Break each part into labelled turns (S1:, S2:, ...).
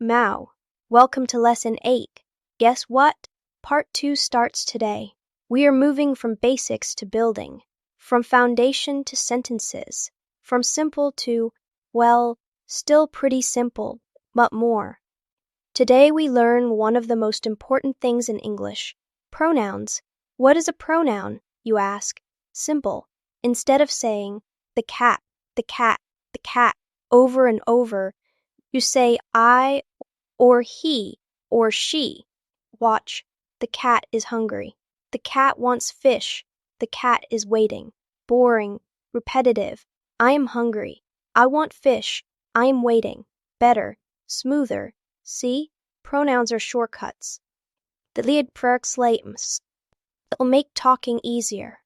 S1: Mao. Welcome to Lesson 8. Guess what? Part 2 starts today. We are moving from basics to building, from foundation to sentences, from simple to, well, still pretty simple, but more. Today we learn one of the most important things in English, pronouns. What is a pronoun, you ask? Simple. Instead of saying, the cat, the cat, the cat, over and over, you say I or he or she. Watch. The cat is hungry. The cat wants fish. The cat is waiting. Boring. Repetitive. I am hungry. I want fish. I am waiting. Better. Smoother. See? Pronouns are shortcuts. The lead verkleidings. It'll make talking easier.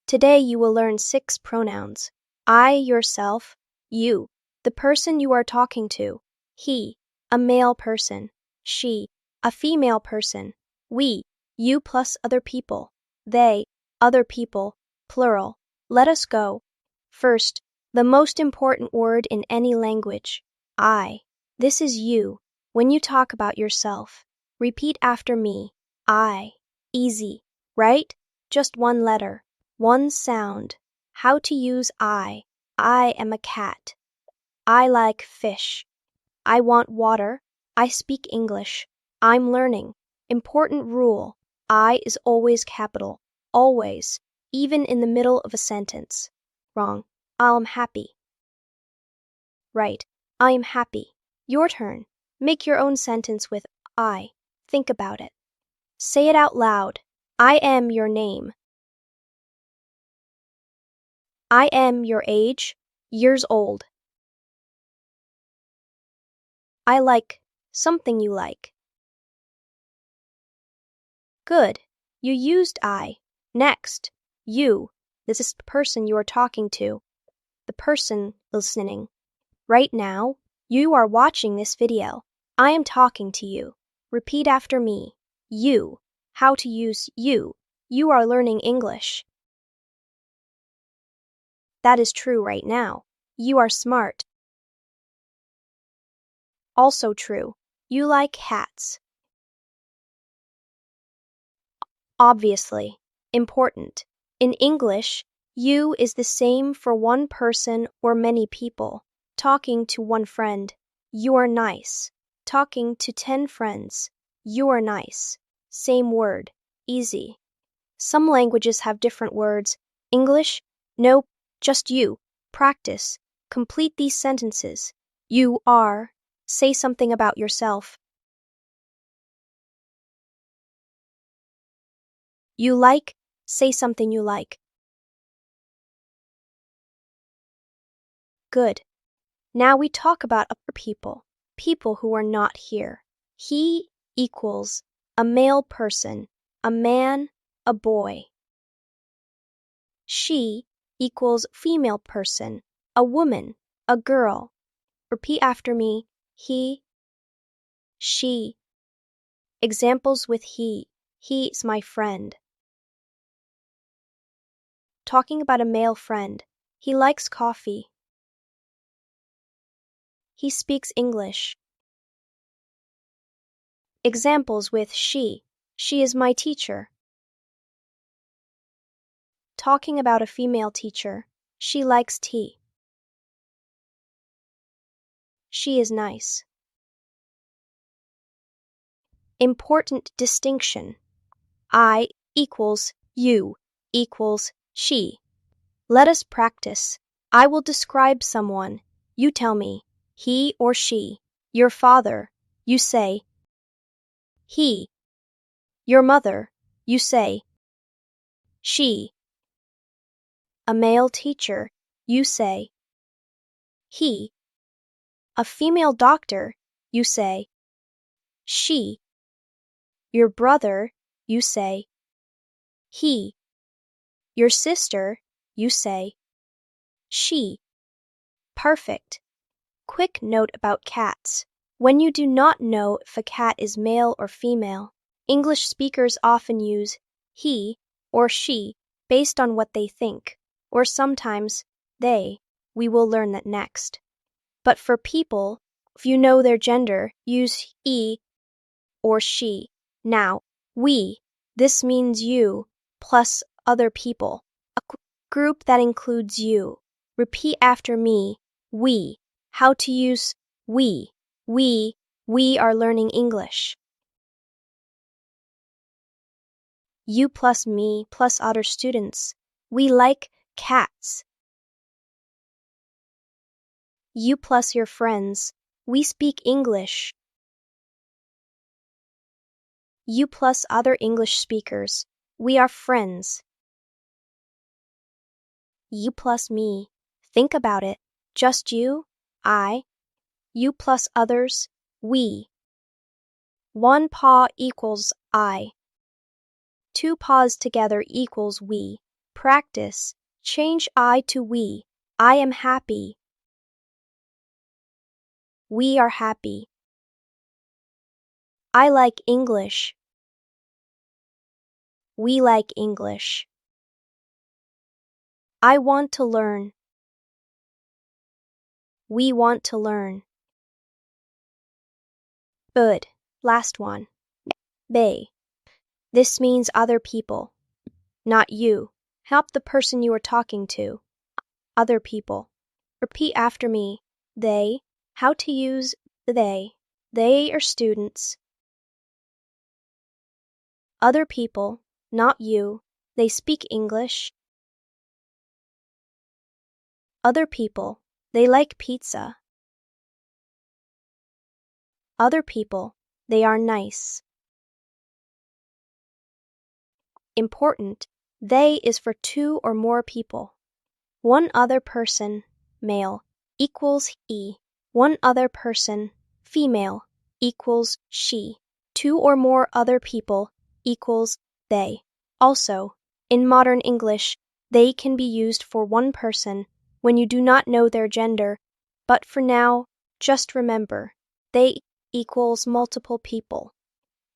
S1: Today you will learn 6 pronouns. I, yourself, you, the person you are talking to, he, a male person, she, a female person, we, you plus other people, they, other people, plural. Let us go. First, the most important word in any language, I. This is you. When you talk about yourself, repeat after me, I. Easy, right? Just one letter, one sound. How to use I. I am a cat. I like fish. I want water. I speak English. I'm learning. Important rule. I is always capital. Always. Even in the middle of a sentence. Wrong. I'm happy. Right. I am happy. Your turn. Make your own sentence with I. Think about it. Say it out loud. I am your name. I am your age. Years old. I like something you like. Good. You used I. Next, you. This is the person you are talking to. The person listening. Right now, you are watching this video. I am talking to you. Repeat after me. You. How to use you. You are learning English. That is true right now. You are smart. Also true. You like cats. Obviously. Important. In English, you is the same for one person or many people. Talking to one friend. You are nice. Talking to 10 friends. You are nice. Same word. Easy. Some languages have different words. English? Nope. Just you. Practice. Complete these sentences. You are. Say something about yourself. You like. Say something you like. Good. Now we talk about other people. People who are not here. He equals a male person, a man, a boy. She equals female person, a woman, a girl. Repeat after me. He, she. Examples with he. He's my friend. Talking about a male friend. He likes coffee. He speaks English. Examples with she. She is my teacher. Talking about a female teacher. She likes tea. She is nice. Important distinction. I equals you equals she. Let us practice. I will describe someone. You tell me, he or she. Your father, you say, he. Your mother, you say, she. A male teacher, you say, he. A female doctor, you say, she. Your brother, you say, he. Your sister, you say, she. Perfect. Quick note about cats. When you do not know if a cat is male or female, English speakers often use he or she based on what they think, or sometimes they. We will learn that next. But for people, If you know their gender, use he or she. Now, we. This means you plus other people. A group that includes you. Repeat after me. We. How to use we. We are learning English. You plus me plus other students. We like cats. You plus your friends. We speak English. You plus other English speakers. We are friends. You plus me. Think about it. Just you, I. You plus others, we. One paw equals I. Two paws together equals we. Practice. Change I to we. I am happy. We are happy. I like English. We like English. I want to learn. We want to learn. Good. Last one. They. This means other people. Not you. Help the person you are talking to. Other people. Repeat after me. They. How to use they. They are students. Other people, not you. They speak English. Other people, they like pizza. Other people, they are nice. Important, they is for two or more people. One other person, male, equals he. One other person, female, equals she. Two or more other people equals they. Also, in modern English, they can be used for one person when you do not know their gender, but for now, just remember, they equals multiple people.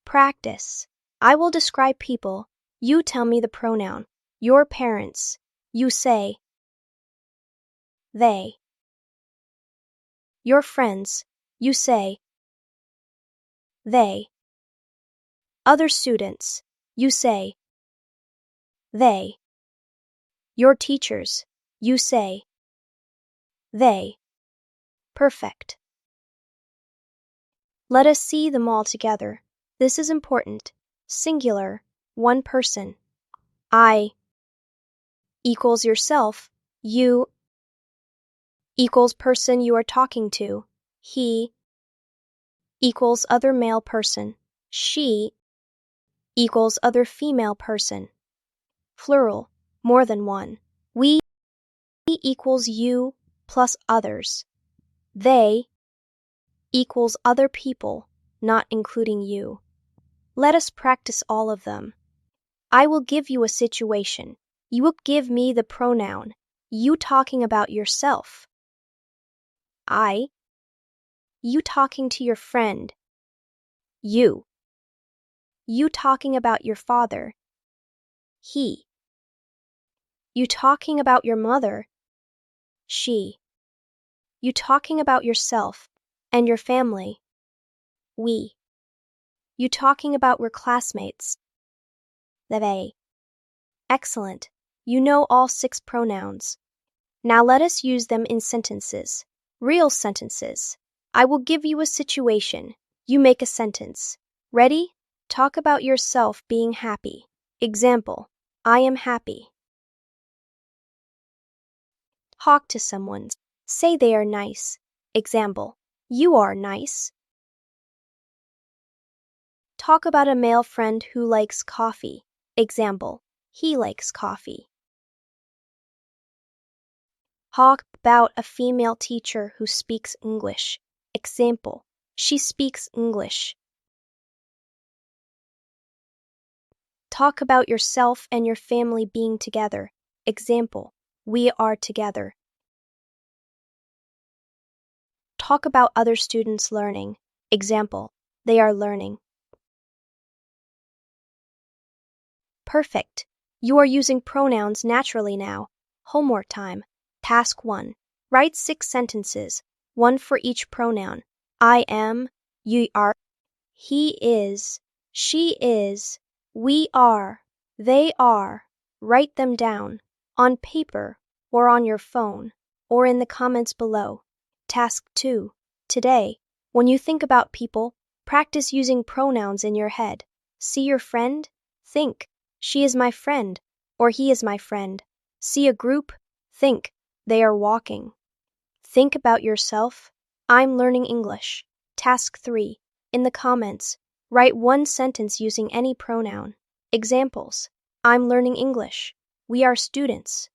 S1: Practice. I will describe people. You tell me the pronoun. Your parents. You say they. Your friends. You say they. Other students. You say they. Your teachers. You say they. Perfect. Let us see them all together. This is important. Singular, one person. I equals yourself. You equals person you are talking to. He equals other male person. She equals other female person. Plural, more than one. We equals you plus others. They equals other people, not including you. Let us practice all of them. I will give you a situation. You will give me the pronoun. You talking about yourself. I. You talking to your friend. You. You talking about your father. He. You talking about your mother. She. You talking about yourself and your family. We. You talking about your classmates. They. Excellent. You know all 6 pronouns. Now let us use them in sentences. Real sentences. I will give you a situation. You make a sentence. Ready? Talk about yourself being happy. Example. I am happy. Talk to someone. Say they are nice. Example. You are nice. Talk about a male friend who likes coffee. Example. He likes coffee. Talk about a female teacher who speaks English. Example. She speaks English. Talk about yourself and your family being together. Example. We are together. Talk about other students learning. Example. They are learning. Perfect. You are using pronouns naturally now. Homework time. Task 1. Write 6 sentences, one for each pronoun. I am, you are, he is, she is, we are, they are. Write them down on paper or on your phone or in the comments below. Task 2. Today, when you think about people, practice using pronouns in your head. See your friend? Think, she is my friend, or he is my friend. See a group? Think, they are walking. Think about yourself? I'm learning English. Task 3. In the comments, write one sentence using any pronoun. Examples: I'm learning English. We are students.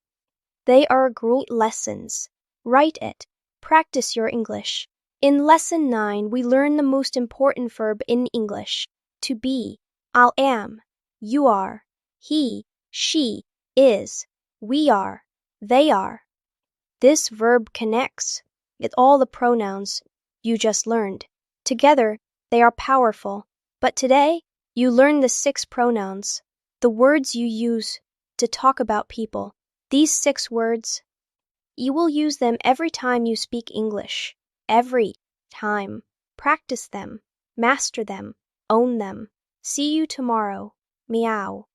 S1: They are great lessons. Write it. Practice your English. In Lesson 9, we learn the most important verb in English, to be. I am, you are, he, she, is, we are, they are. This verb connects with all the pronouns you just learned. Together, they are powerful. But today, you learn the 6 pronouns, the words you use to talk about people. These 6 words, you will use them every time you speak English. Every time. Practice them, master them, own them. See you tomorrow. Meow.